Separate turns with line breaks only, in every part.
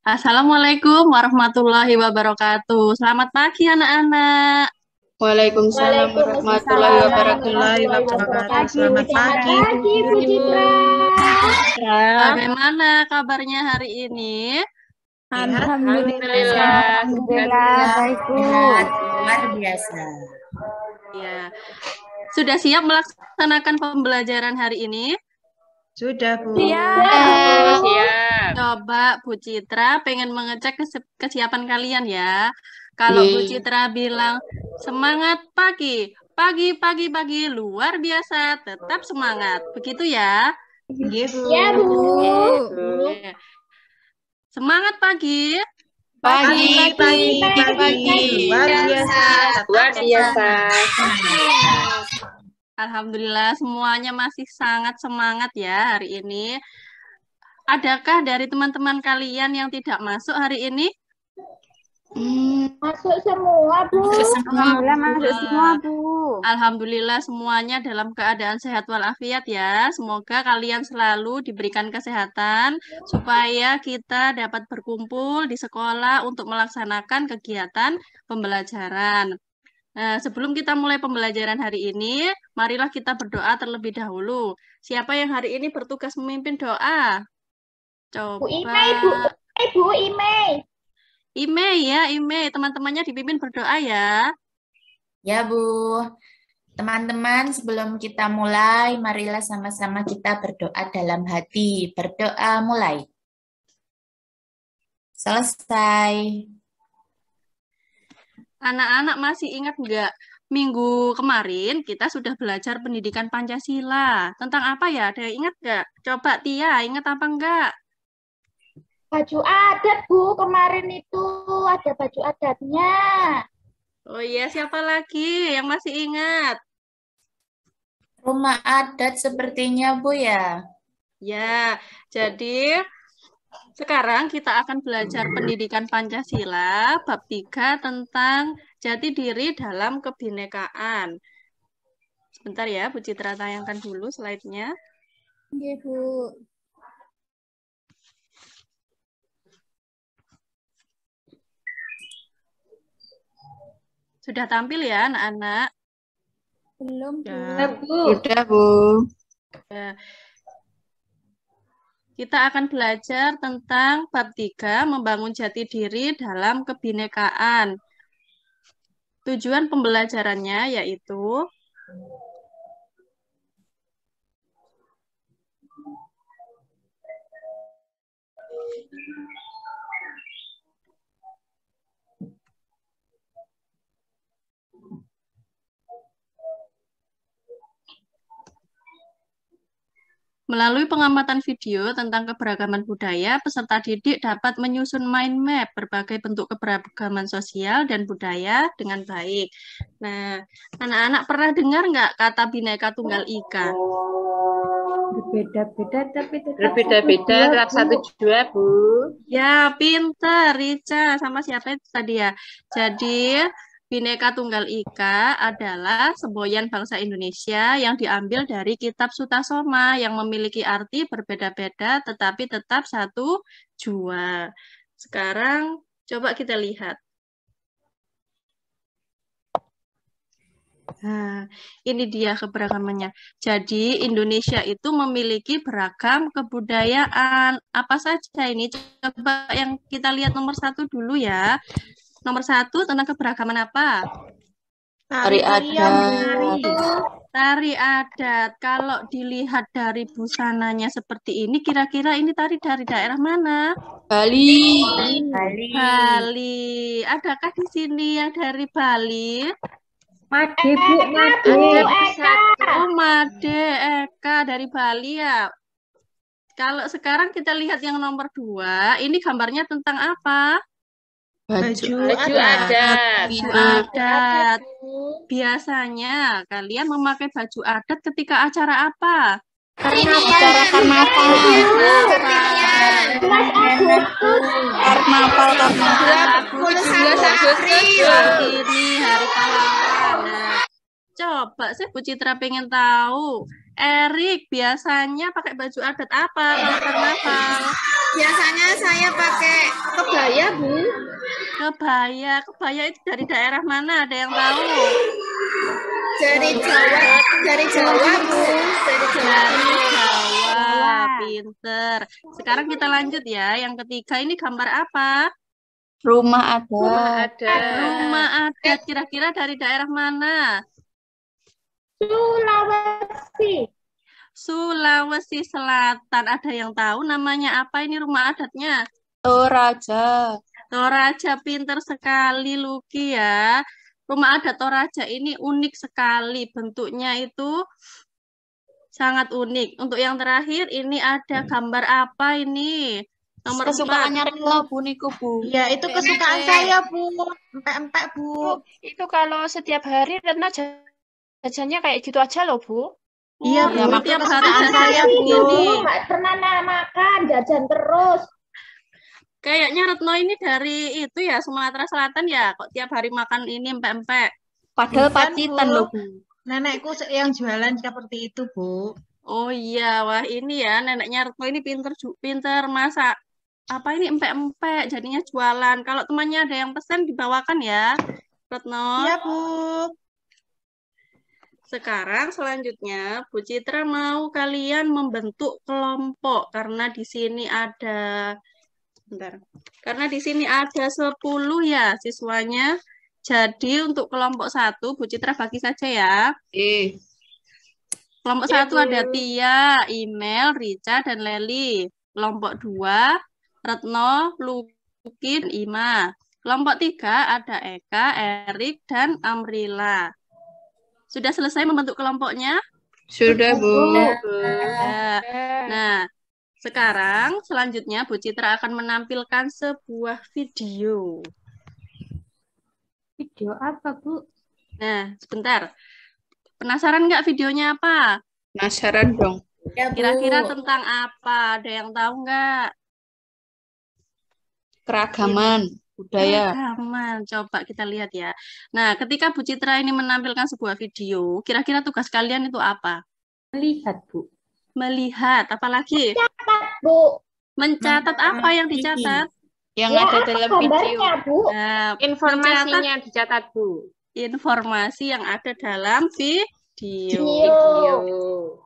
Assalamualaikum warahmatullahi wabarakatuh. Selamat pagi anak-anak.
Waalaikumsalam warahmatullahi
Waalaikumsalam
wabarakatuh.
warahmatullahi
Selamat
wabarakatuh. Selamat
pagi, Bu
pagi, Bu
Guru.
Citra.
Bagaimana kabarnya hari ini?
Alhamdulillah, baik, Bu.
Luar biasa.
Ya, sudah siap melaksanakan pembelajaran hari ini?
Sudah, Bu.
Siap.
Coba Bu Citra pengen mengecek kesiapan kalian ya. Kalau Bu Citra bilang semangat pagi, pagi, luar biasa, tetap semangat. Begitu ya?
Yes, Bu.
Ya, Bu.
Oke. Semangat pagi.
Pagi. Luar biasa.
Luar biasa.
Alhamdulillah semuanya masih sangat semangat ya hari ini. Adakah dari teman-teman kalian yang tidak masuk hari ini?
Masuk semua, Bu.
Alhamdulillah
masuk semua, Bu.
Alhamdulillah semuanya dalam keadaan sehat walafiat ya. Semoga kalian selalu diberikan kesehatan supaya kita dapat berkumpul di sekolah untuk melaksanakan kegiatan pembelajaran. Nah, sebelum kita mulai pembelajaran hari ini, marilah kita berdoa terlebih dahulu. Siapa yang hari ini bertugas memimpin doa? Coba.
Bu Imei, Bu. Bu Imei.
Imei ya, Imei. Teman-temannya dipimpin berdoa ya.
Ya, Bu. Teman-teman, sebelum kita mulai, marilah sama-sama kita berdoa dalam hati. Berdoa mulai. Selesai.
Anak-anak masih ingat nggak? Minggu kemarin kita sudah belajar pendidikan Pancasila. Tentang apa ya? Ada yang ingat nggak? Coba Tia, ingat apa enggak?
Baju adat, Bu. Kemarin itu ada baju adatnya.
Oh iya, siapa lagi yang masih ingat?
Rumah adat sepertinya, Bu ya.
Ya, jadi sekarang kita akan belajar pendidikan Pancasila, bab 3 tentang jati diri dalam kebinekaan. Sebentar ya, Bu Citra tayangkan dulu slide-nya.
Iya, Bu.
Sudah tampil ya, anak-anak?
Belum, Bu.
Sudah, Bu.
Ya. Kita akan belajar tentang bab 3, membangun jati diri dalam kebinekaan. Tujuan pembelajarannya yaitu melalui pengamatan video tentang keberagaman budaya, peserta didik dapat menyusun mind map berbagai bentuk keberagaman sosial dan budaya dengan baik. Nah, anak-anak pernah dengar nggak kata Bhinneka Tunggal Ika?
Berbeda-beda tapi tetap
Tetap satu jua, Bu.
Ya, pinter, Rica. Sama siapa itu tadi ya? Jadi, Bhinneka Tunggal Ika adalah semboyan bangsa Indonesia yang diambil dari kitab Sutasoma yang memiliki arti berbeda-beda tetapi tetap satu jua. Sekarang coba kita lihat. Nah, ini dia keberagamannya. Jadi Indonesia itu memiliki beragam kebudayaan. Apa saja ini? Coba yang kita lihat nomor 1 dulu ya. Nomor 1 tentang keberagaman apa?
Tari adat.
Tari adat. Kalau dilihat dari busananya seperti ini, kira-kira ini tari dari daerah mana?
Bali.
Bali. Adakah di sini yang dari Bali?
Made, Bu. Made.
Oh, Made, Eka dari Bali ya. Kalau sekarang kita lihat yang nomor 2, ini gambarnya tentang apa?
Baju
adat. Baju adat. Biasanya kalian memakai baju adat ketika acara apa?
Acara karnaval.
Ini hari pahlawan. Nah, coba saya Bu Citra pengen tahu. Erik biasanya pakai baju adat apa kalau karnaval?
Biasanya saya pakai
Kebaya, Bu.
Kebaya itu dari daerah mana? Ada yang tahu?
dari Jawa, dari Jawa, Bu. Dari Jawa.
Dari Jawa, pinter. Sekarang kita lanjut ya. Yang ketiga ini gambar apa?
Rumah adat.
Rumah adat. Kira-kira dari daerah mana?
Sulawesi.
Sulawesi Selatan. Ada yang tahu namanya apa ini rumah adatnya?
Toraja.
Toraja, pinter sekali Luki ya. Rumah adat Toraja ini unik sekali. Bentuknya itu sangat unik. Untuk yang terakhir ini ada gambar apa ini? Nomor 4.
Kesukaannya Rela, Bu, niku, Bu.
Ya, itu kesukaan saya, Bu. Empek-empek, Bu.
Itu kalau setiap hari Retna jajannya kayak gitu aja loh, Bu.
Iya,
Oh,
Bu.
itu tiap hari
kesukaan
jajan
saya, Bu.
begini.
Nggak pernah makan, jajan terus.
Kayaknya Retno ini dari itu ya, Sumatera Selatan ya. Kok tiap hari makan ini empek-empek?
Padahal
Bukan,
pacitan
Bu.
loh, Bu.
Nenekku yang jualan seperti itu, Bu.
Oh iya, wah ini ya neneknya Retno ini pinter masak. Apa ini empek-empek jadinya jualan. Kalau temannya ada yang pesan dibawakan ya, Retno.
Iya, Bu.
Sekarang selanjutnya Bu Citra mau kalian membentuk kelompok karena di sini ada bentar. Karena di sini ada 10 ya siswanya. Jadi untuk kelompok 1 Bu Citra bagi saja ya. Kelompok 1 ada Tia, Imel, Rica, dan Leli. Kelompok 2 Retno, Luki, dan Ima. Kelompok 3 ada Eka, Erik, dan Amrila. Sudah selesai membentuk kelompoknya?
Sudah, Bu.
Ya. Nah, sekarang selanjutnya Bu Citra akan menampilkan sebuah video.
Video apa, Bu?
Nah, sebentar. Penasaran nggak videonya apa?
Penasaran dong.
Ya, Bu.
Kira-kira tentang apa? Ada yang tahu nggak?
Keragaman budaya.
Keragaman. Coba kita lihat ya. Nah, ketika Bu Citra ini menampilkan sebuah video, kira-kira tugas kalian itu apa?
Lihat, Bu.
Melihat. Apalagi?
Bu.
Mencatat apa yang dicatat?
Yang
Ya,
ada
apa
dalam
gambarnya,
video.
Bu?
Nah,
Informasinya dicatat, Bu.
informasi yang ada dalam video.
Video.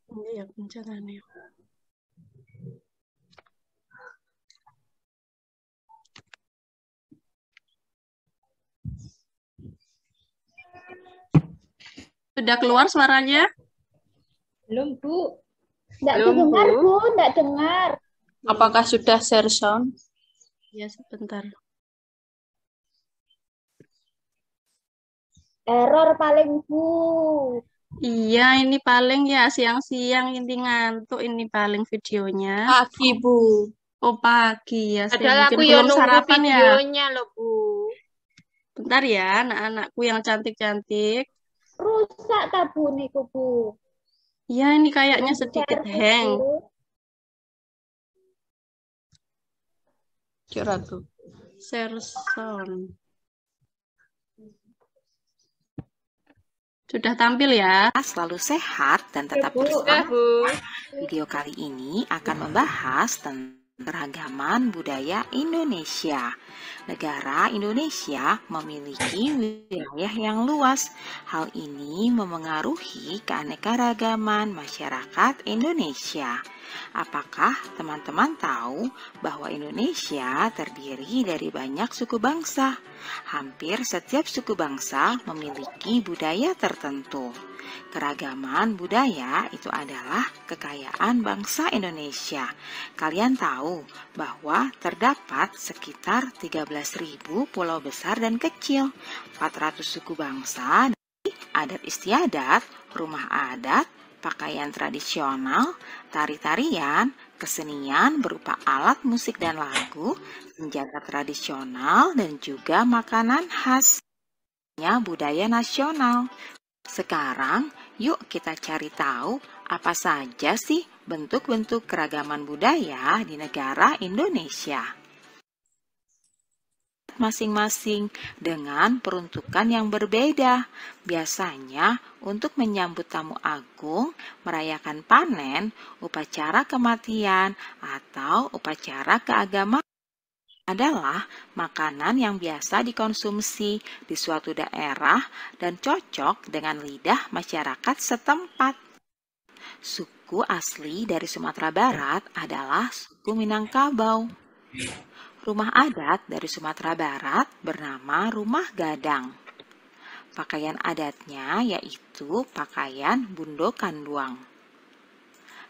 Ini ya pencatannya. Sudah keluar suaranya?
Belum, Bu.
Nggak
Belum,
dengar,
Bu.
Bu. Nggak dengar.
Apakah sudah share sound?
Ya, sebentar.
Error paling, Bu.
Iya, ini paling ya siang-siang ini ngantuk ini paling videonya.
Pagi, Bu.
Oh, pagi ya. Saya
Padahal
mungkin
aku ya
belum
nunggu
sarapan ya.
videonya loh, Bu.
Bentar ya, anak-anakku yang cantik-cantik.
Rusak tabu niku, Bu.
Ya, ini kayaknya
Belum
sedikit
servis,
hang.
Bu.
Curhat, Bu.
Share sound. Sudah tampil ya?
Selalu sehat dan tetap
Bu.
bersemangat.
Bu.
Video kali ini akan membahas tentang keragaman budaya Indonesia. Negara Indonesia memiliki wilayah yang luas. Hal ini memengaruhi keanekaragaman masyarakat Indonesia. Apakah teman-teman tahu bahwa Indonesia terdiri dari banyak suku bangsa? Hampir setiap suku bangsa memiliki budaya tertentu. Keragaman budaya itu adalah kekayaan bangsa Indonesia. Kalian tahu bahwa terdapat sekitar 13.000 pulau besar dan kecil, 400 suku bangsa, adat istiadat, rumah adat, pakaian tradisional, tari-tarian, kesenian berupa alat musik dan lagu, senjata tradisional, dan juga makanan khas budaya nasional. Sekarang, yuk kita cari tahu apa saja sih bentuk-bentuk keragaman budaya di negara Indonesia. masing-masing dengan peruntukan yang berbeda. Biasanya untuk menyambut tamu agung, merayakan panen, upacara kematian, atau upacara keagamaan adalah makanan yang biasa dikonsumsi di suatu daerah dan cocok dengan lidah masyarakat setempat. Suku asli dari Sumatera Barat adalah suku Minangkabau. Rumah adat dari Sumatera Barat bernama Rumah Gadang. Pakaian adatnya yaitu pakaian Bundo Kanduang.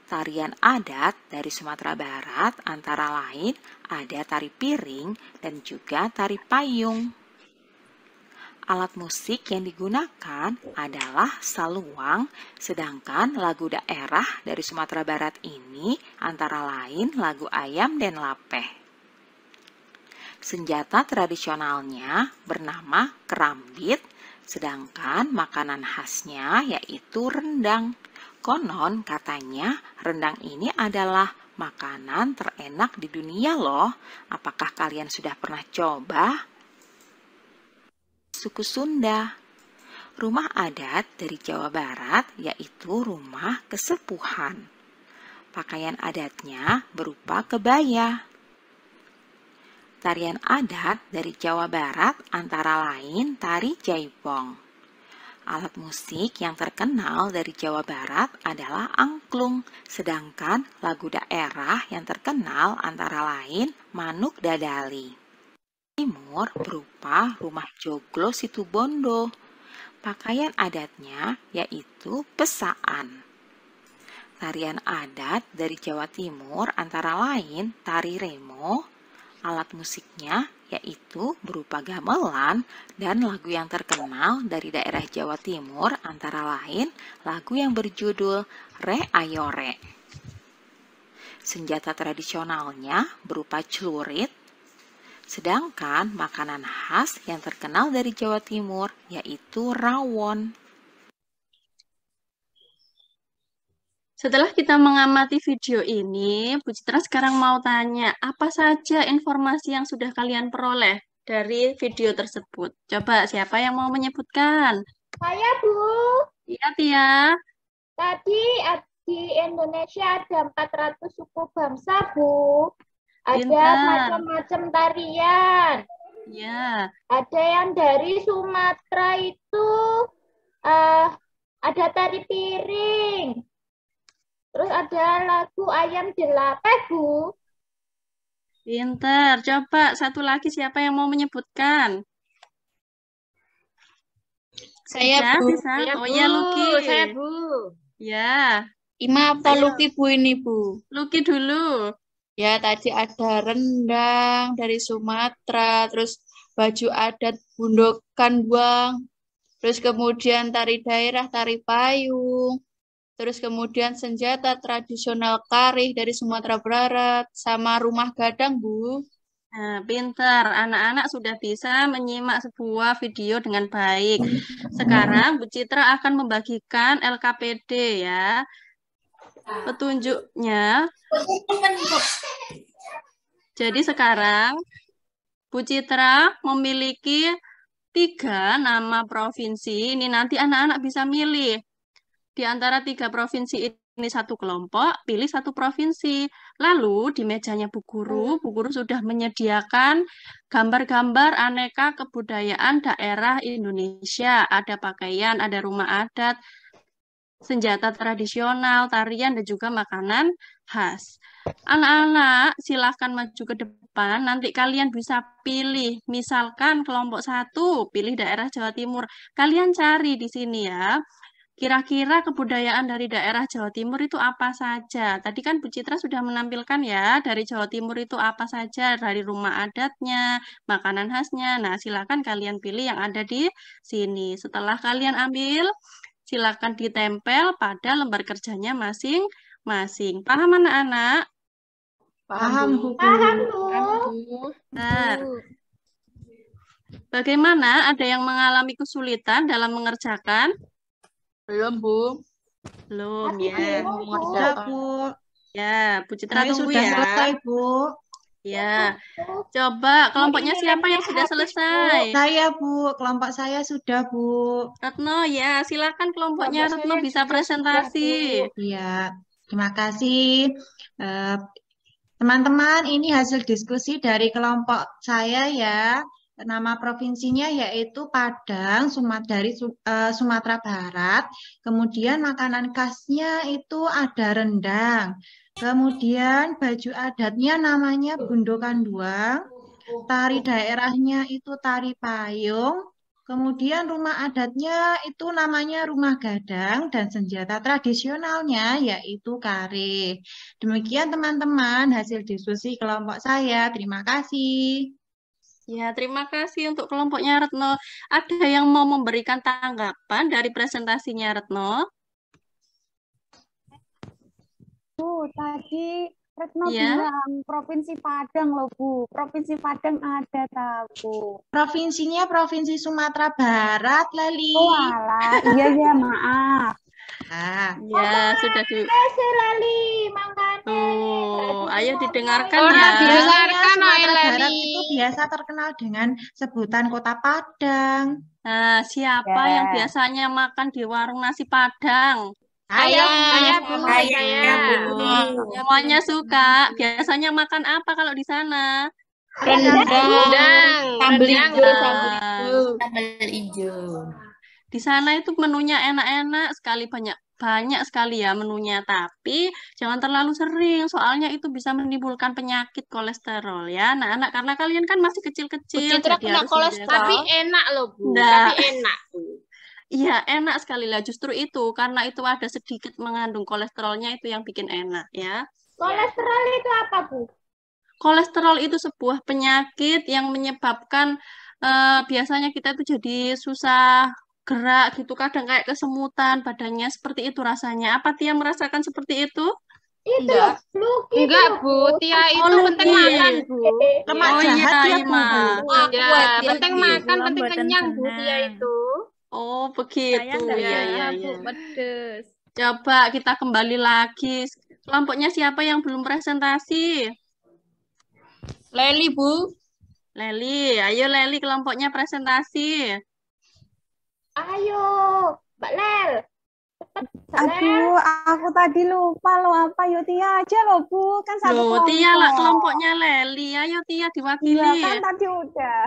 Tarian adat dari Sumatera Barat antara lain ada tari piring dan juga tari payung. Alat musik yang digunakan adalah saluang, sedangkan lagu daerah dari Sumatera Barat ini antara lain lagu Ayam dan Lapeh. Senjata tradisionalnya bernama kerambit, sedangkan makanan khasnya yaitu rendang. Konon katanya rendang ini adalah makanan terenak di dunia loh. Apakah kalian sudah pernah coba? Suku Sunda. Rumah adat dari Jawa Barat yaitu rumah kesepuhan. Pakaian adatnya berupa kebaya. Tarian adat dari Jawa Barat antara lain tari jaipong. Alat musik yang terkenal dari Jawa Barat adalah angklung, sedangkan lagu daerah yang terkenal antara lain Manuk Dadali. Timur berupa rumah joglo Situbondo. Pakaian adatnya yaitu pesaan. Tarian adat dari Jawa Timur antara lain tari remo. Alat musiknya yaitu berupa gamelan dan lagu yang terkenal dari daerah Jawa Timur antara lain lagu yang berjudul Re Ayo Re. Senjata tradisionalnya berupa celurit, sedangkan makanan khas yang terkenal dari Jawa Timur yaitu rawon.
Setelah kita mengamati video ini, Bu Citra sekarang mau tanya, apa saja informasi yang sudah kalian peroleh dari video tersebut? Coba, siapa yang mau menyebutkan?
Saya, Bu.
Iya, Tia.
Tadi di Indonesia ada 400 suku bangsa, Bu. Ada
Pintar.
macam-macam tarian.
Ya,
Ada yang dari Sumatera itu ada tari piring. Terus ada lagu Ayam dan Lapeh, Bu.
pintar. Coba, satu lagi siapa yang mau menyebutkan?
Saya,
Bisa,
Bu.
bisa.
Saya,
Oh
Bu.
ya, Luki.
Saya, Bu.
Ya,
Ima apa
Ayo.
Luki Bu ini, Bu?
Luki dulu.
Ya, tadi ada rendang dari Sumatera, terus baju adat Bundo Kanduang, terus kemudian tari daerah, tari payung, terus kemudian senjata tradisional karih dari Sumatera Barat, sama rumah gadang, Bu.
Nah, pintar. Anak-anak sudah bisa menyimak sebuah video dengan baik. Sekarang Bu Citra akan membagikan LKPD ya. Petunjuknya. Jadi sekarang Bu Citra memiliki 3 nama provinsi. Ini nanti anak-anak bisa milih. Di antara 3 provinsi ini satu kelompok, pilih satu provinsi. Lalu di mejanya Bu Guru sudah menyediakan gambar-gambar aneka kebudayaan daerah Indonesia. Ada pakaian, ada rumah adat, senjata tradisional, tarian, dan juga makanan khas. Anak-anak silahkan maju ke depan, nanti kalian bisa pilih. Misalkan kelompok 1, pilih daerah Jawa Timur. Kalian cari di sini ya. Kira-kira kebudayaan dari daerah Jawa Timur itu apa saja? Tadi kan Bu Citra sudah menampilkan ya, dari Jawa Timur itu apa saja, dari rumah adatnya, makanan khasnya. Nah, silakan kalian pilih yang ada di sini. Setelah kalian ambil, silakan ditempel pada lembar kerjanya masing-masing. Paham anak-anak?
Paham, Bu.
Paham, Bu.
Bentar. Bagaimana? Ada yang mengalami kesulitan dalam mengerjakan?
Belum, Bu.
Belum
Masih
ya.
belum, Bu.
Mengerjakan.
Bu,
Ya, Bu Citra
kami
tunggu
sudah
ya.
selesai, Bu.
Ya, coba kelompoknya siapa yang sudah selesai?
Saya, Bu. Kelompok saya sudah, Bu.
Retno, ya, silakan kelompoknya
Kelompok
Retno
saya
bisa
juga
presentasi.
sudah,
Iya, terima kasih. Teman-teman, ini hasil diskusi dari kelompok saya ya. Nama provinsinya yaitu Padang, Sumatera Barat. Kemudian makanan khasnya itu ada rendang. Kemudian baju adatnya namanya Bundo Kanduang. Tari daerahnya itu tari payung. Kemudian rumah adatnya itu namanya rumah gadang dan senjata tradisionalnya yaitu kare. Demikian teman-teman hasil diskusi kelompok saya. Terima kasih.
Ya, terima kasih untuk kelompoknya Retno. Ada yang mau memberikan tanggapan dari presentasinya Retno?
Bu, tadi Retno
Iya.
bilang Provinsi Padang loh, Bu. Provinsi Padang ada tahu.
Provinsinya Provinsi Sumatera Barat, Lali.
Oh, alah. Iya, ya, maaf.
Ah,
Ya, sudah di...
Lali, makanya.
Tuh, ayo didengarkan
Orang
ya.
biasa.
biasanya
Dengarkan,
Sumatera
Lali.
Barat itu biasa terkenal dengan sebutan Kota Padang.
Nah, siapa
Ya.
yang biasanya makan di warung nasi Padang?
Saya, Bu.
Saya, Bu.
Semuanya suka. Biasanya makan apa kalau di sana?
Rendang.
Sambal
Rendang.
hijau,
Rendang.
sambal hijau.
Sambal hijau.
Di sana itu menunya enak-enak sekali, banyak sekali ya menunya. Tapi jangan terlalu sering, soalnya itu bisa menimbulkan penyakit kolesterol ya, anak-anak. Karena kalian kan masih
Bu
kecil-kecil,
Citra
jadi
kena
harus
kolesterol.
menjaga.
Tapi enak loh, Bu.
Nggak.
Tapi enak, Bu.
Iya, enak sekali lah. Justru itu, karena itu ada sedikit mengandung kolesterolnya, itu yang bikin enak ya.
Kolesterol itu apa, Bu?
Kolesterol itu sebuah penyakit yang menyebabkan biasanya kita itu jadi susah gerak gitu, kadang kayak kesemutan badannya, seperti itu rasanya. Apa Tia merasakan seperti itu?
Itu
Enggak.
loh, Luki itu
Enggak,
loh,
Bu. Tia itu
Oh,
penting
Luki.
makan, Bu.
Lemak
Oh
jahat
iya,
ya, Bu.
Ima.
Ya, penting makan, penting kenyang, Bu. Tia itu.
Oh, begitu. Ya, ya, ya.
pedes.
Coba kita kembali lagi. Kelompoknya siapa yang belum presentasi?
Leli, Bu.
Leli, ayo Leli kelompoknya presentasi.
Ayo, Mbak Lel. Cepat, Mbak Lel.
Aduh, aku tadi lupa loh apa. Yo, Tia aja loh, Bu. Kan satu
Loh,
kelompok.
Tia lah kelompoknya Leli. Ayo Tia
Iya,
diwakili.
kan tadi udah.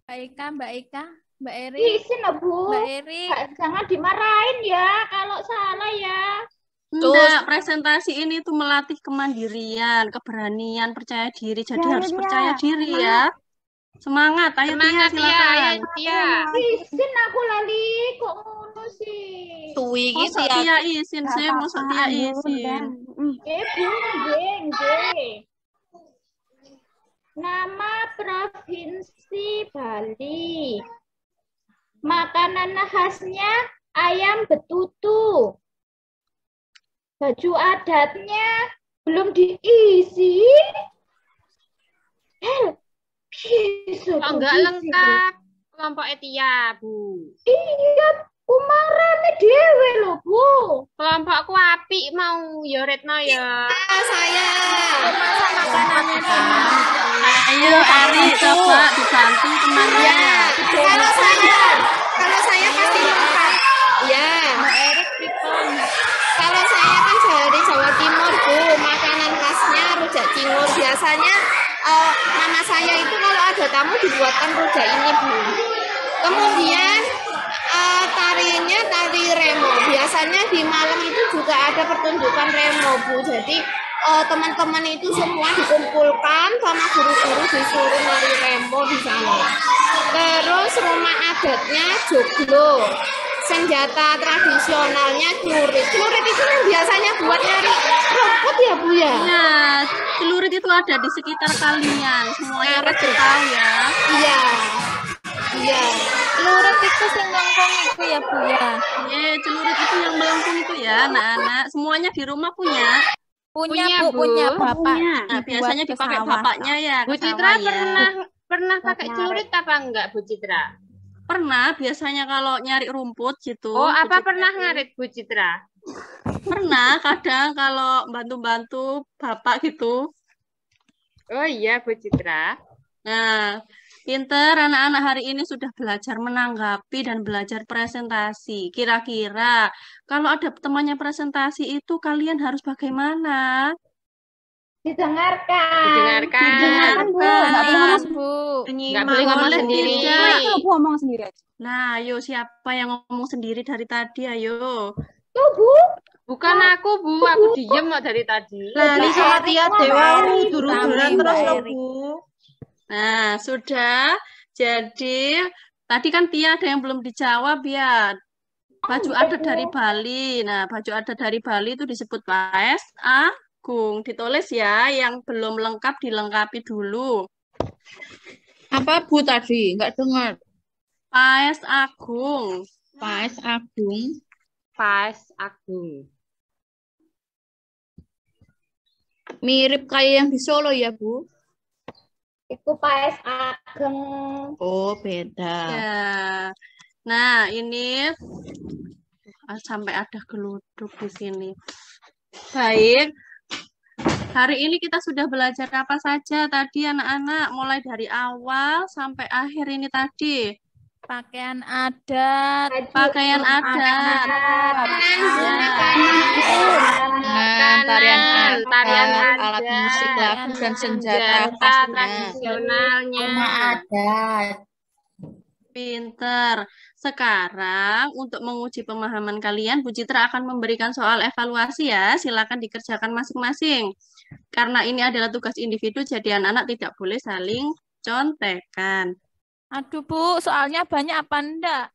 Mbak Eka, Mbak Eri,
Izin loh, Bu.
Mbak Eri.
Jangan dimarahin ya kalau salah ya.
Enggak, presentasi ini tuh melatih kemandirian, keberanian, percaya diri. Jadi
Ya,
harus
Tia.
percaya diri ya. Semangat, ayo Tia
Semangat, Tia.
silakan.
Ayo, Tia.
Izin aku Lali, kok ngono sih?
Tuwi iki
Mosok
ya.
Tia izin
Gak
sih, mosok Tia
apa-apaan, Bu,
izin.
udah.
Bu, nggih. Nama provinsi Bali. Makanan khasnya ayam betutu. Baju adatnya belum diisi. Bisa
Kok
tuh
enggak
diisi.
lengkap kelompok Tia, Bu.
Iya, umarane dhewe lho, Bu.
Kelompokku apik mau ya Retno ya.
Saya.
Masak makanannya semua.
Ayo Ari, coba dibantu temannya.
Kalau saya pasti lengkap. Ya.
Mbak Erik pripun?
Kalau saya kan dari Jawa Timur, Bu. Makanan khasnya rujak cingur. Biasanya mama saya itu kalau ada tamu dibuatkan rujak ini, Bu. Kemudian tarinya tari remo. Biasanya di malam itu juga ada pertunjukan remo, Bu. Jadi teman-teman itu semua dikumpulkan sama guru-guru disuruh nari remo di sana. Terus rumah adatnya joglo. Senjata tradisionalnya celurit. Celurit itu kan biasanya buat nyari rumput ya, Bu ya?
Ya, celurit itu ada di sekitar kalian. Semuanya pasti tahu ya.
Iya. Iya.
Celurit itu sing ngongkong itu ya, Bu ya.
Celurit itu yang melengkung itu ya, anak-anak. Semuanya di rumah punya.
Punya,
Punya,
Bu, punya
Bu.
bapak.
Nah, biasanya
Dibuat ke
dipakai
sawah.
bapaknya ya,
Bu
ke
Citra
sawah ya.
pernah pakai celurit apa enggak, Bu Citra?
Pernah, biasanya kalau nyari rumput gitu.
Oh, apa
Bu
pernah
Citra.
ngarit, Bu Citra?
Pernah, kadang kalau bantu-bantu bapak gitu.
Oh iya, Bu Citra.
Nah, pinter anak-anak hari ini sudah belajar menanggapi dan belajar presentasi. Kira-kira kalau ada temannya presentasi itu kalian harus bagaimana?
Didengarkan.
Didengarkan.
Bu. Nggak boleh ngomong
Bu.
Nggak boleh ngomong
Boleh
sendiri.
tidak.
Kalau Bu ngomong sendiri aja.
Nah, ayo siapa yang ngomong sendiri dari tadi? Ayo.
Tuh, Bu.
Bukan aku, Bu. Aku diem kok dari tadi.
Lali sama Tia Dewa duru-duran
Mbak
terus loh,
Erik.
Bu.
Nah, sudah. Jadi, tadi kan Tia ada yang belum dijawab ya. Baju adat dari Bali. Nah, baju adat dari Bali itu disebut Paes Agung. Ditulis ya, yang belum lengkap dilengkapi dulu.
Apa Bu tadi? Nggak dengar.
Paes Agung.
Paes Agung.
Pas Agung.
Mirip kayak yang di Solo ya, Bu?
Iku Paes Ageng.
Oh, beda.
Ya. Nah, ini sampai ada geluduk di sini. Baik. Hari ini kita sudah belajar apa saja tadi anak-anak, mulai dari awal sampai akhir ini tadi.
Pakaian adat.
Pakaian adat.
Tarian
Tarian
adat,
adat,
alat musik, lagu, dan senjata
senjata
khasnya.
tradisionalnya.
Adat.
Pinter. Sekarang untuk menguji pemahaman kalian, Bu Citra akan memberikan soal evaluasi ya. Silakan dikerjakan masing-masing. Karena ini adalah tugas individu, jadi anak-anak tidak boleh saling contekan.
Aduh, Bu, soalnya banyak apa enggak?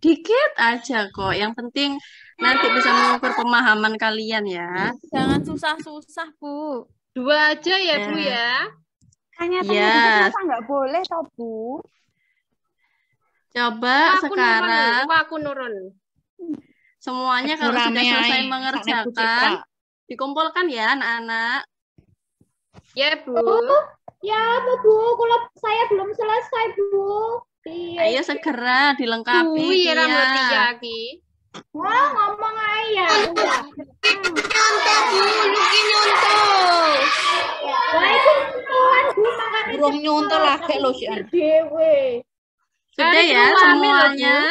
Dikit aja kok. Yang penting nanti bisa mengukur pemahaman kalian ya.
Jangan susah-susah, Bu.
2 aja ya, Bu ya.
Hanya
Ya.
tanya masa nggak boleh toh, Bu?
Coba
Aku
sekarang
nurun. Aku nurun.
semuanya kalau
Rame
sudah selesai
ae,
mengerjakan,
sana Bu Citra.
dikumpulkan ya anak-anak.
Ya, Bu.
Ya, Bu. Kalau saya belum selesai, Bu. Iya.
Ayo segera dilengkapi.
Bu, ya
Tia.
rambut Yaki.
Wah, ngomong aja.
Nyontek, Bu. Luki nyontek.
Wah, itu tuan, Bu. Makan
Burung nyontek lagi loh si anak.
dewe.
Sudah
Hari
ya
itu rame loh,
semuanya.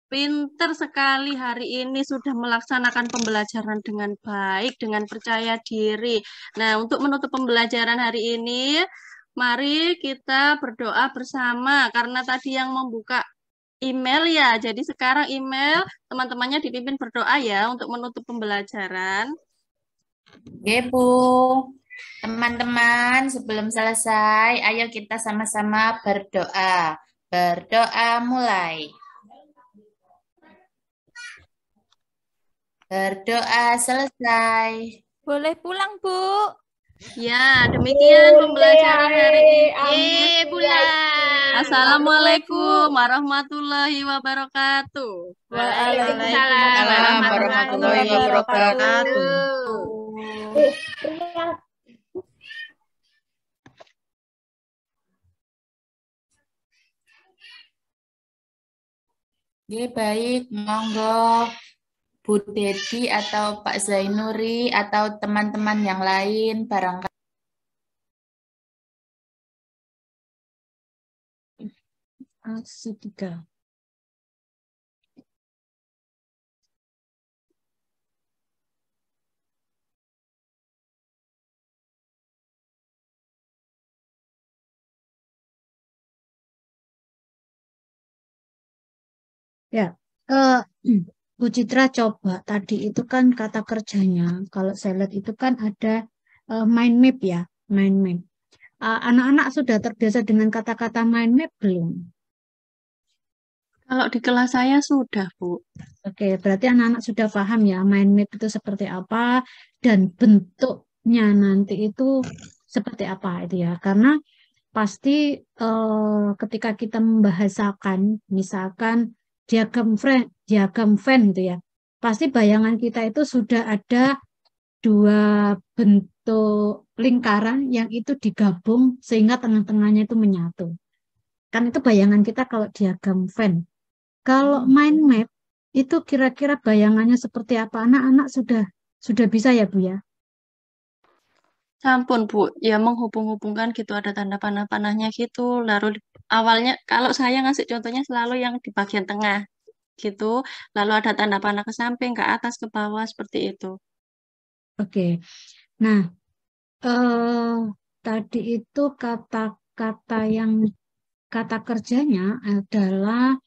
Pinter sekali hari ini sudah melaksanakan pembelajaran dengan baik, dengan percaya diri. Nah, untuk menutup pembelajaran hari ini, mari kita berdoa bersama. Karena tadi yang membuka email ya, jadi sekarang email teman-temannya dipimpin berdoa ya untuk menutup pembelajaran.
Oke, Bu. Teman-teman, sebelum selesai, ayo kita sama-sama berdoa. Berdoa mulai. Berdoa selesai.
Boleh pulang, Bu.
Ya, demikian pembelajaran hari ini.
Bulan.
Assalamualaikum warahmatullahi wabarakatuh.
Waalaikumsalam
warahmatullahi wabarakatuh.
Oke, baik. Monggo Bu Dedi atau Pak Zainuri atau teman-teman yang lain barangkali.
Aksi 3. Ya, Bu Citra coba tadi itu kan kata kerjanya. Kalau saya lihat itu kan ada mind map ya, mind map. Anak-anak sudah terbiasa dengan kata-kata mind map belum?
Kalau di kelas saya sudah, Bu.
Oke, berarti anak-anak sudah paham ya mind map itu seperti apa dan bentuknya nanti itu seperti apa itu ya. Karena pasti ketika kita membahasakan, misalkan diagram Venn itu ya, pasti bayangan kita itu sudah ada 2 bentuk lingkaran yang itu digabung sehingga tengah-tengahnya itu menyatu. Kan itu bayangan kita kalau diagram Venn. Kalau mind map itu kira-kira bayangannya seperti apa? Anak-anak sudah bisa ya, Bu ya?
Sampun, Bu. Ya menghubung-hubungkan gitu, ada tanda panah-panahnya gitu. Lalu awalnya kalau saya ngasih contohnya selalu yang di bagian tengah gitu. Lalu ada tanda panah ke samping, ke atas, ke bawah seperti itu.
Oke. Nah, tadi itu kata-kata yang kata kerjanya adalah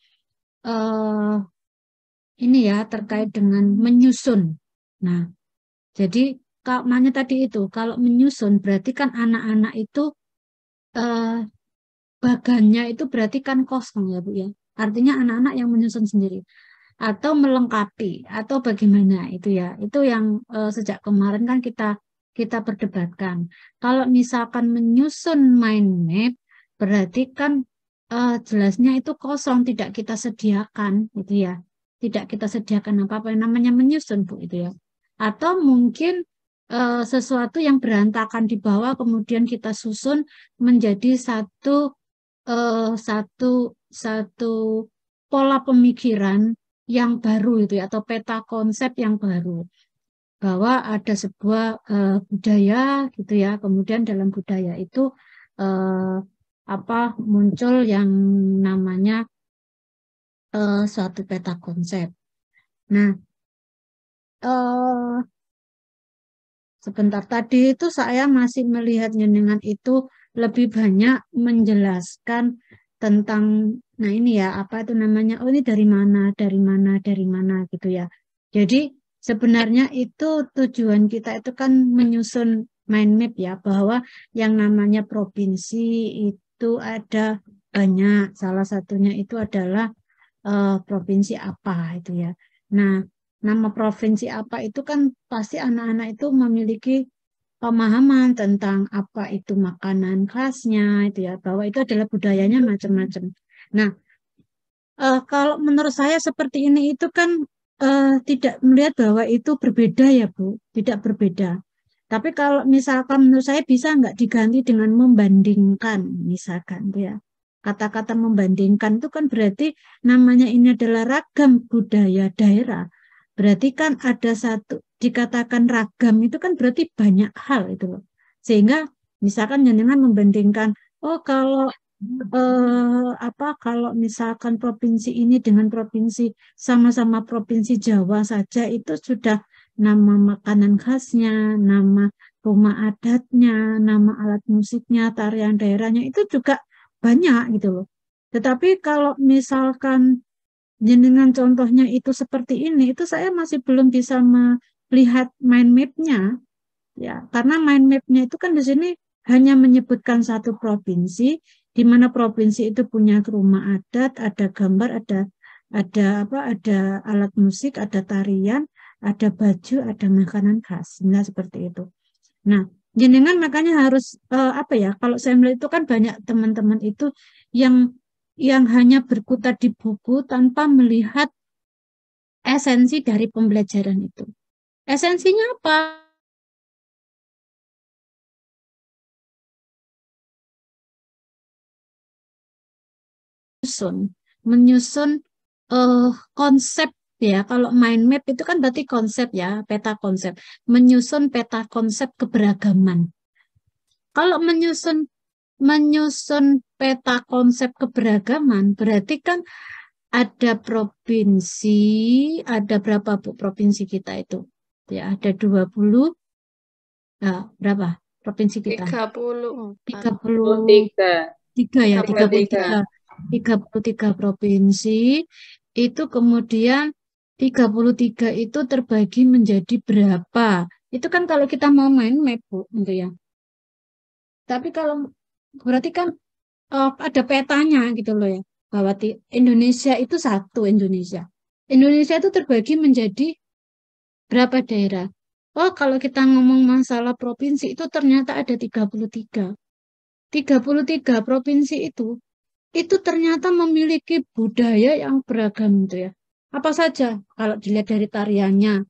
ini ya terkait dengan menyusun. Nah, jadi kalau maknanya tadi itu kalau menyusun berarti kan anak-anak itu bagannya itu berarti kan kosong ya Bu ya. Artinya anak-anak yang menyusun sendiri atau melengkapi atau bagaimana itu ya. Itu yang sejak kemarin kan kita perdebatkan. Kalau misalkan menyusun mind map berarti kan jelasnya itu kosong, tidak kita sediakan gitu ya. Tidak kita sediakan apa-apa yang namanya menyusun Bu itu ya. Atau mungkin sesuatu yang berantakan di bawah kemudian kita susun menjadi satu pola pemikiran yang baru itu ya, atau peta konsep yang baru bahwa ada sebuah budaya gitu ya, kemudian dalam budaya itu muncul yang namanya suatu peta konsep. Nah, sebentar tadi itu saya masih melihat jenengan itu lebih banyak menjelaskan tentang, nah ini ya, apa itu namanya, oh ini dari mana gitu ya. Jadi sebenarnya itu tujuan kita itu kan menyusun mind map ya, bahwa yang namanya provinsi itu ada banyak, salah satunya itu adalah provinsi apa itu ya. Nah, nama provinsi apa itu kan pasti anak-anak itu memiliki pemahaman tentang apa itu makanan khasnya itu ya, bahwa itu adalah budayanya macam-macam. Nah, kalau menurut saya seperti ini itu kan tidak melihat bahwa itu berbeda ya Bu, tidak berbeda. Tapi kalau misalkan menurut saya bisa nggak diganti dengan membandingkan misalkan ya. Kata-kata membandingkan itu kan berarti namanya ini adalah ragam budaya daerah. Berarti kan ada satu, dikatakan ragam itu kan berarti banyak hal itu loh. Sehingga misalkan jenengan membandingkan, oh kalau kalau misalkan provinsi ini dengan provinsi sama-sama provinsi Jawa saja itu sudah nama makanan khasnya, nama rumah adatnya, nama alat musiknya, tarian daerahnya itu juga banyak gitu loh. Tetapi kalau misalkan jenengan contohnya itu seperti ini, itu saya masih belum bisa melihat mind map-nya, ya, karena mind map-nya itu kan di sini hanya menyebutkan satu provinsi, di mana provinsi itu punya rumah adat, ada gambar, ada alat musik, ada tarian, ada baju, ada makanan khas, nah seperti itu. Nah, jenengan makanya harus kalau saya melihat itu kan banyak teman-teman itu yang hanya berkutat di buku tanpa melihat esensi dari pembelajaran itu. Esensinya apa? Menyusun konsep ya. Kalau mind map itu kan berarti konsep ya, peta konsep. Menyusun peta konsep keberagaman. Kalau menyusun peta konsep keberagaman berarti kan ada provinsi, ada berapa Bu provinsi kita itu? Ya, ada 20. Nah, berapa provinsi kita? 33 ya, 33 provinsi. Itu kemudian 33 itu terbagi menjadi berapa? Itu kan kalau kita mau main map Bu, gitu ya. Tapi kalau berarti kan ada petanya gitu loh ya, bahwa Indonesia itu satu Indonesia. Indonesia itu terbagi menjadi berapa daerah? Oh, kalau kita ngomong masalah provinsi itu ternyata ada 33. 33 provinsi itu ternyata memiliki budaya yang beragam gitu ya. Apa saja kalau dilihat dari tariannya.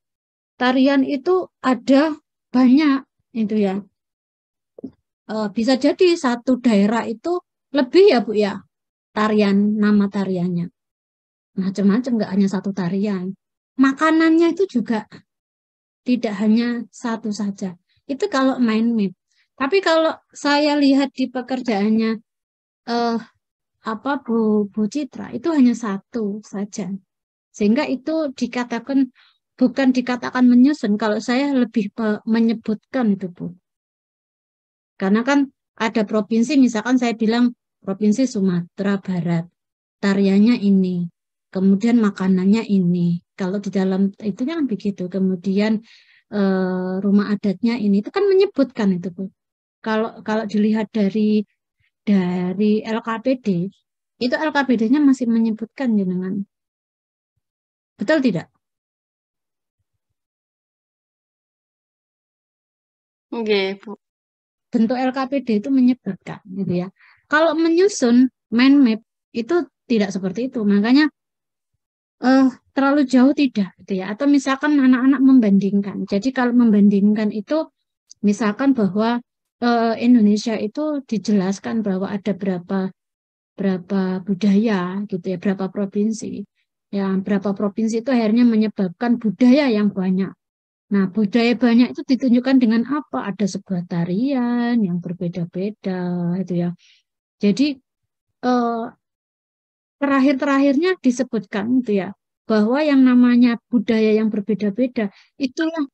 Tarian itu ada banyak itu ya. Bisa jadi satu daerah itu lebih ya Bu ya, nama tariannya. Macam-macam, nggak hanya satu tarian. Makanannya itu juga tidak hanya satu saja. Itu kalau mind map. Tapi kalau saya lihat di pekerjaannya Bu Citra itu hanya satu saja. Sehingga itu bukan dikatakan menyusun, kalau saya lebih menyebutkan itu Bu. Karena kan ada provinsi, misalkan saya bilang Provinsi Sumatera Barat, tariannya ini, kemudian makanannya ini. Kalau di dalam itu kan begitu. Kemudian rumah adatnya ini, itu kan menyebutkan itu Bu. Kalau dilihat dari LKPD, itu LKPD-nya masih menyebutkan jenengan. Betul tidak?
Oke, Bu.
Bentuk LKPD itu menyebutkan gitu ya. Kalau menyusun mind map itu tidak seperti itu. Makanya terlalu jauh tidak gitu ya. Atau misalkan anak-anak membandingkan. Jadi kalau membandingkan itu misalkan bahwa Indonesia itu dijelaskan bahwa ada berapa budaya gitu ya, berapa provinsi. Ya, berapa provinsi itu akhirnya menyebabkan budaya yang banyak. Nah, budaya banyak itu ditunjukkan dengan apa? Ada sebuah tarian yang berbeda-beda itu ya. Jadi terakhir-terakhirnya disebutkan itu ya, bahwa yang namanya budaya yang berbeda-beda itulah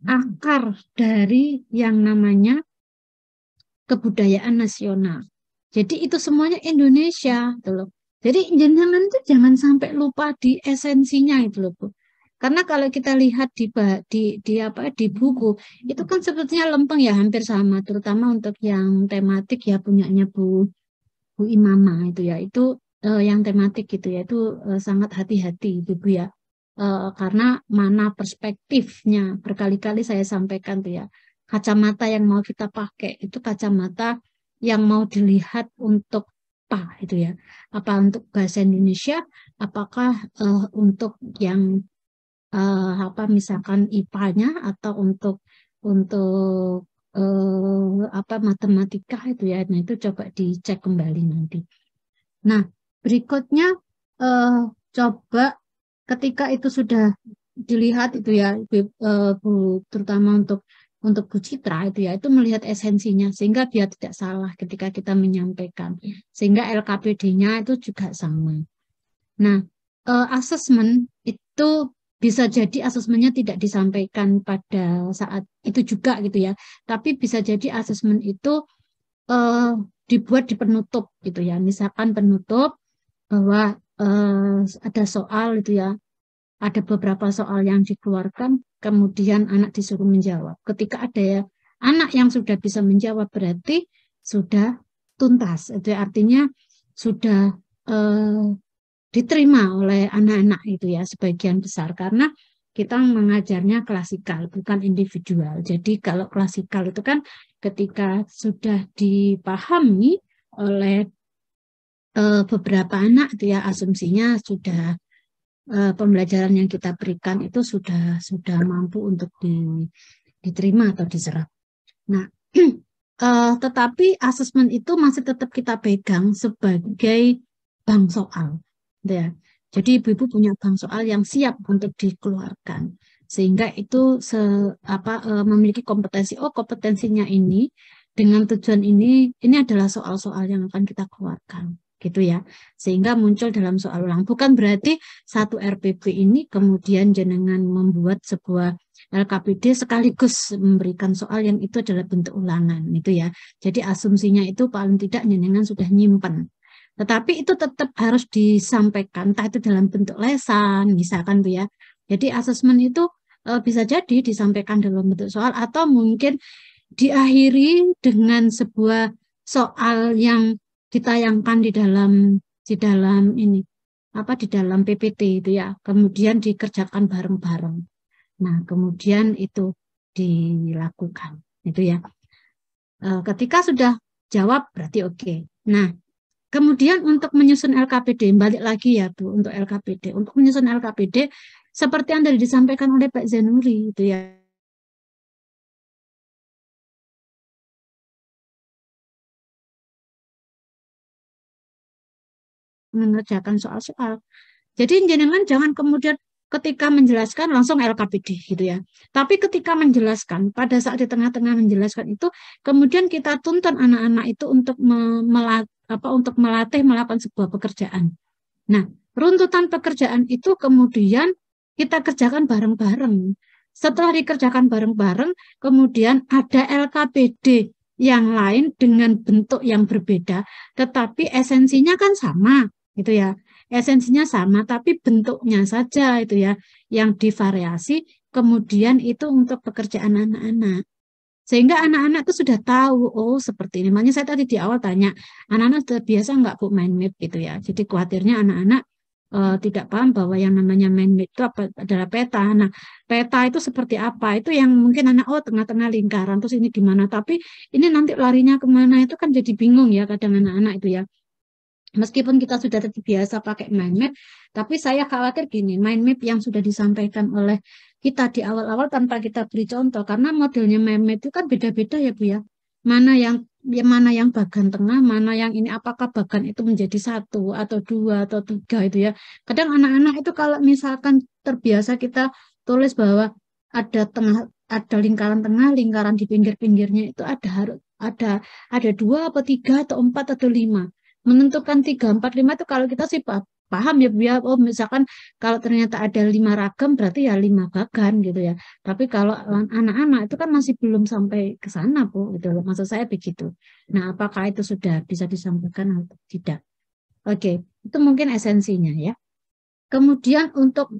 akar dari yang namanya kebudayaan nasional. Jadi itu semuanya Indonesia, gitu loh. Jadi jangan itu jangan sampai lupa di esensinya itu loh, Bu. Karena kalau kita lihat di buku itu kan sebetulnya lempeng ya, hampir sama, terutama untuk yang tematik ya punyanya Bu Imama itu ya, itu yang tematik gitu ya, itu sangat hati-hati Ibu ya. Karena mana perspektifnya berkali-kali saya sampaikan tuh ya, kacamata yang mau kita pakai itu kacamata yang mau dilihat untuk apa itu ya, apa untuk bahasa Indonesia, apakah untuk yang misalkan IPA-nya atau untuk matematika itu ya. Nah, itu coba dicek kembali nanti. Nah, berikutnya coba ketika itu sudah dilihat itu ya, terutama untuk Bu Citra itu ya, itu melihat esensinya sehingga biar tidak salah ketika kita menyampaikan. Sehingga LKPD-nya itu juga sama. Nah, asesmen itu bisa jadi asesmennya tidak disampaikan pada saat itu juga gitu ya, tapi bisa jadi asesmen itu dibuat di penutup gitu ya. Misalkan penutup bahwa ada soal itu ya, ada beberapa soal yang dikeluarkan, kemudian anak disuruh menjawab. Ketika ada anak yang sudah bisa menjawab berarti sudah tuntas. Itu artinya sudah diterima oleh anak-anak itu ya sebagian besar, karena kita mengajarnya klasikal bukan individual. Jadi kalau klasikal itu kan ketika sudah dipahami oleh beberapa anak itu ya, asumsinya sudah pembelajaran yang kita berikan itu sudah mampu untuk diterima atau diserap. Nah, tetapi asesmen itu masih tetap kita pegang sebagai bank soal. Ya. Jadi ibu-ibu punya bank soal yang siap untuk dikeluarkan, sehingga itu memiliki kompetensi. Oh, kompetensinya ini dengan tujuan ini adalah soal-soal yang akan kita keluarkan, gitu ya. Sehingga muncul dalam soal ulang. Bukan berarti satu RPP ini kemudian jenengan membuat sebuah LKPD sekaligus memberikan soal yang itu adalah bentuk ulangan, gitu ya. Jadi asumsinya itu paling tidak jenengan sudah nyimpen. Tetapi itu tetap harus disampaikan, entah itu dalam bentuk lesan, misalkan tuh ya. Jadi asesmen itu bisa jadi disampaikan dalam bentuk soal atau mungkin diakhiri dengan sebuah soal yang ditayangkan di dalam PPT itu ya. Kemudian dikerjakan bareng-bareng. Nah, kemudian itu dilakukan, itu ya. Ketika sudah jawab berarti oke. Nah, kemudian untuk menyusun LKPD, balik lagi ya Bu, untuk LKPD. Untuk menyusun LKPD, seperti yang tadi disampaikan oleh Pak Zainuri, itu ya. Mengerjakan soal-soal. Jadi jangan kemudian ketika menjelaskan langsung LKPD gitu ya. Tapi ketika menjelaskan, pada saat di tengah-tengah menjelaskan itu, kemudian kita tuntun anak-anak itu untuk untuk melatih melakukan sebuah pekerjaan. Nah, runtutan pekerjaan itu kemudian kita kerjakan bareng-bareng. Setelah dikerjakan bareng-bareng, kemudian ada LKPD yang lain dengan bentuk yang berbeda, tetapi esensinya kan sama, gitu ya. Esensinya sama, tapi bentuknya saja itu ya yang divariasi. Kemudian itu untuk pekerjaan anak-anak. Sehingga anak-anak itu sudah tahu, oh seperti ini. Makanya saya tadi di awal tanya, anak-anak sudah biasa nggak Bu mind map gitu ya. Jadi khawatirnya anak-anak tidak paham bahwa yang namanya mind map itu adalah peta. Nah, peta itu seperti apa? Itu yang mungkin anak, oh tengah-tengah lingkaran, terus ini gimana? Tapi ini nanti larinya kemana? Itu kan jadi bingung ya kadang anak-anak itu ya. Meskipun kita sudah terbiasa pakai mind map, tapi saya khawatir gini, mind map yang sudah disampaikan oleh kita di awal-awal tanpa kita beri contoh, karena modelnya mind map itu kan beda-beda ya Bu ya. Mana yang bagan tengah, mana yang ini, apakah bagan itu menjadi 1 atau 2 atau 3 itu ya. Kadang anak-anak itu kalau misalkan terbiasa kita tulis bahwa ada lingkaran tengah, lingkaran di pinggir-pinggirnya itu ada 2 atau 3 atau 4 atau 5. Menentukan 3, 4, 5 itu kalau kita sih paham ya Bu ya, oh misalkan kalau ternyata ada 5 ragam berarti ya 5 bagan gitu ya. Tapi kalau anak-anak itu kan masih belum sampai ke sana Bu, gitu loh. Maksud saya begitu. Nah, apakah itu sudah bisa disampaikan atau tidak? Oke, itu mungkin esensinya ya. Kemudian untuk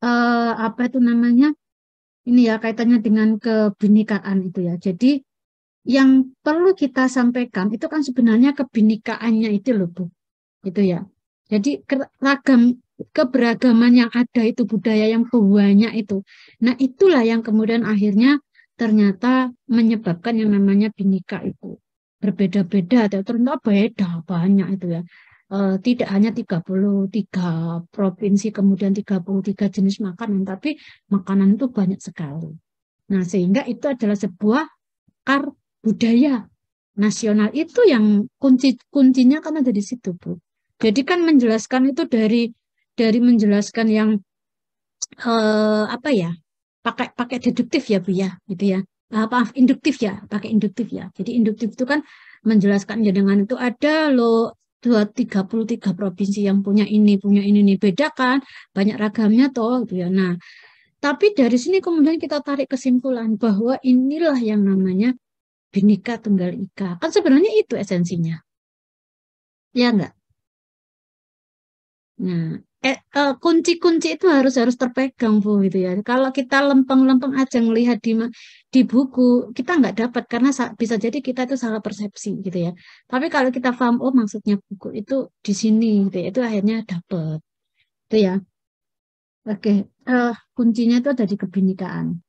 apa itu namanya? Ini ya kaitannya dengan kebinekaan itu ya. Jadi yang perlu kita sampaikan itu kan sebenarnya kebinekaannya itu loh Bu. Itu ya. Jadi keberagaman yang ada itu, budaya yang banyak itu. Nah, itulah yang kemudian akhirnya ternyata menyebabkan yang namanya Bhinneka itu. Berbeda-beda, ternyata beda banyak itu ya. Tidak hanya 33 provinsi, kemudian 33 jenis makanan, tapi makanan itu banyak sekali. Nah, sehingga itu adalah sebuah budaya nasional itu yang kuncinya kan ada di situ Bu. Jadi kan menjelaskan itu dari menjelaskan yang apa ya, pakai deduktif ya Bu ya, gitu ya. Induktif ya, pakai induktif ya. Jadi induktif itu kan menjelaskan dengan itu ada loh 33 provinsi yang punya ini nih, beda kan, banyak ragamnya toh gitu ya. Nah, tapi dari sini kemudian kita tarik kesimpulan bahwa inilah yang namanya Bhinneka Tunggal Ika. Kan sebenarnya itu esensinya. Ya enggak? Nah, kunci-kunci itu harus terpegang Bu gitu ya. Kalau kita lempeng-lempeng aja ngelihat di buku, kita nggak dapat karena bisa jadi kita itu salah persepsi gitu ya. Tapi kalau kita paham, oh maksudnya buku itu di sini gitu ya, itu akhirnya dapat. Itu ya. Oke, kuncinya itu ada di kebinekaan.